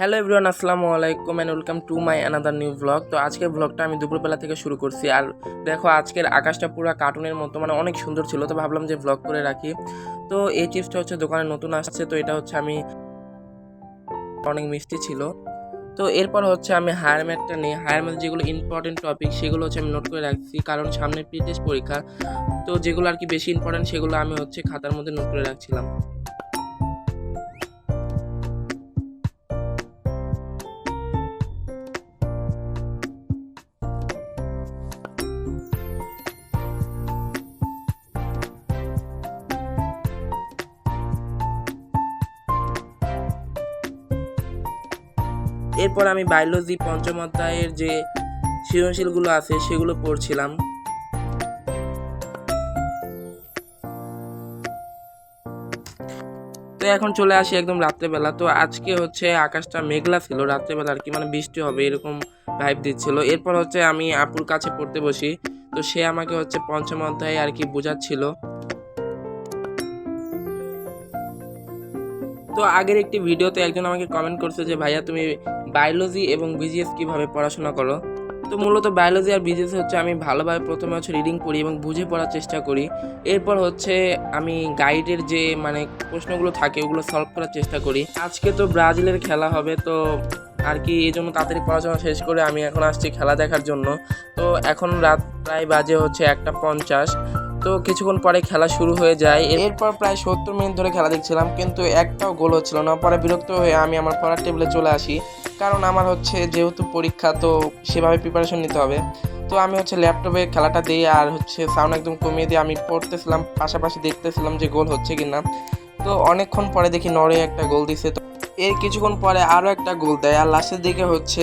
Hello everyone, আসসালামু আলাইকুম and welcome to my another new blog. তো আজকের ব্লগটা আমি দুপুরবেলা থেকে শুরু করছি। আর দেখো, আজকের আকাশটা পুরো কার্টুনের মতো, মানে অনেক সুন্দর ছিল। তো ভাবলাম যে ব্লগ করে রাখি। তো এই চিপসটা হচ্ছে দোকানে নতুন আসছে, তো এটা হচ্ছে আমি অনেক মিষ্টি ছিল। তো এরপর হচ্ছে আমি হায়ার ম্যাথটা নিই। হায়ার ম্যাথ যেগুলো ইম্পর্টেন্ট টপিক সেগুলো হচ্ছে আমি নোট করে রাখছি, কারণ সামনে প্রি টেস্ট পরীক্ষা। তো যেগুলো আর কি বেশি ইম্পর্টেন্ট সেগুলো আমি হচ্ছে খাতার মধ্যে নোট করে রাখছিলাম। এরপর আমি বায়োলজি পঞ্চম অধ্যায়ের যে সৃজনশীলগুলো আছে সেগুলো পড়ছিলাম। তো এখন চলে আসি একদম রাত্রেবেলা। তো আজকে হচ্ছে আকাশটা মেঘলা ছিল, রাত্রেবেলা আর কি, মানে বৃষ্টি হবে এরকম ভাইব দিচ্ছিল। এরপর হচ্ছে আমি আপুর কাছে পড়তে বসি। তো সে আমাকে হচ্ছে পঞ্চম অধ্যায়ে আর কি বোঝাচ্ছিল। তো আগের একটি ভিডিওতে একজন আমাকে কমেন্ট করছে যে ভাইয়া, তুমি বায়োলজি এবং বিজিএস কিভাবে পড়াশোনা করো। তো মূলত বায়োলজি আর বিজিএস হচ্ছে আমি ভালোভাবে প্রথমে হচ্ছে রিডিং পড়ি এবং বুঝে পড়ার চেষ্টা করি। এরপর হচ্ছে আমি গাইডের যে মানে প্রশ্নগুলো থাকে ওগুলো সলভ করার চেষ্টা করি। আজকে তো ব্রাজিলের খেলা হবে, তো আর কি এই জন্য তাড়াতাড়ি পড়াশোনা শেষ করে আমি এখন আসছি খেলা দেখার জন্য। তো এখন রাত প্রায় বাজে হচ্ছে 1:50। তো কিছুক্ষণ পরে খেলা শুরু হয়ে যায়। এরপর প্রায় 70 মিনিট ধরে খেলা দেখছিলাম, কিন্তু একটাও গোল হচ্ছিল না। পরে বিরক্ত হয়ে আমি আমার পড়ার টেবিলে চলে আসি, কারণ আমার হচ্ছে যেহেতু পরীক্ষা, তো সেভাবে প্রিপারেশন নিতে হবে। তো আমি হচ্ছে ল্যাপটপে খেলাটা দিই আর হচ্ছে সাউন্ড একদম কমিয়ে দিয়ে আমি পড়তেছিলাম, পাশাপাশি দেখতেছিলাম যে গোল হচ্ছে কিনা। তো অনেকক্ষণ পরে দেখি নরওয়ে একটা গোল দিছে। তো এর কিছুক্ষণ পরে আরও একটা গোল দেয়, আর লাস্টের দিকে হচ্ছে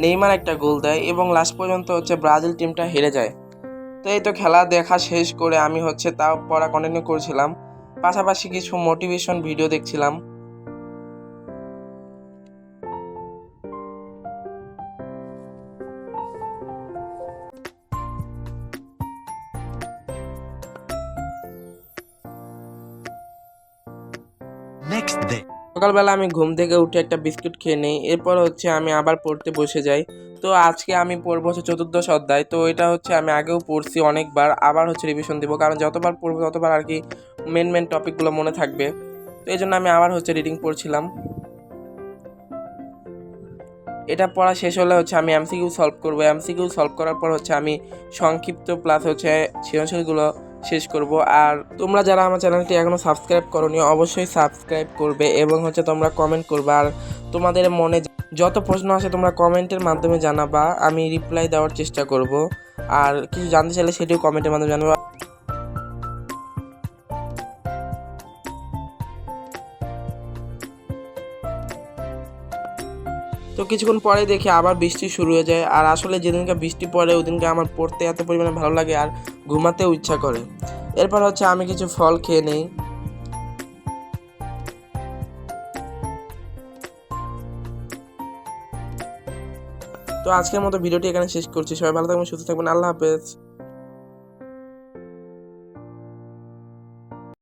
নেইমার একটা গোল দেয় এবং লাস্ট পর্যন্ত হচ্ছে ব্রাজিল টিমটা হেরে যায়। তো এই তো খেলা দেখা শেষ করে আমি হচ্ছে তাও পড়া কন্টিনিউ করছিলাম, পাশাপাশি কিছু মোটিভেশন ভিডিও দেখছিলাম। সকালবেলা আমি ঘুম থেকে উঠে একটা বিস্কুট খেয়ে নিই। এরপর হচ্ছে আমি আবার পড়তে বসে যাই। তো আজকে আমি পড়বো হচ্ছে চতুর্দশ অধ্যায়। তো এটা হচ্ছে আমি আগেও পড়ছি অনেকবার, আবার হচ্ছে রিভিশন দিব, কারণ যতবার পড়বো ততবার আর কি মেন টপিকগুলো মনে থাকবে। তো এই জন্য আমি আবার হচ্ছে রিডিং পড়ছিলাম। এটা পড়া শেষ হলে হচ্ছে আমি এমসিকিউ সলভ করবো। এমসিকিউ সলভ করার পর হচ্ছে আমি সংক্ষিপ্ত প্লাস হচ্ছে সৃজনশীলগুলো শেষ করব। আর তোমরা যারা আমার চ্যানেলটি এখনও সাবস্ক্রাইব করোনি অবশ্যই সাবস্ক্রাইব করবে এবং হচ্ছে তোমরা কমেন্ট করবে। আর তোমাদের মনে যত প্রশ্ন আসে তোমরা কমেন্টের মাধ্যমে জানাবা, আমি রিপ্লাই দেওয়ার চেষ্টা করব। আর কিছু জানতে চাইলে সেটিও কমেন্টের মাধ্যমে জানাবা। তো কিছুক্ষণ পরে দেখি আবার বৃষ্টি শুরু হয়ে যায়। আর আসলে যেদিনকে বৃষ্টি পড়ে ওদিনকে আমার পড়তে এত পরিমাণে ভালো লাগে আর ঘুমাতেও ইচ্ছা করে। এরপর হচ্ছে আমি কিছু ফল খেয়ে নেই। তো আজকের মতো ভিডিওটি এখানে শেষ করছি। সবাই ভালো থাকবেন, সুস্থ থাকবেন, আল্লাহ হাফেজ।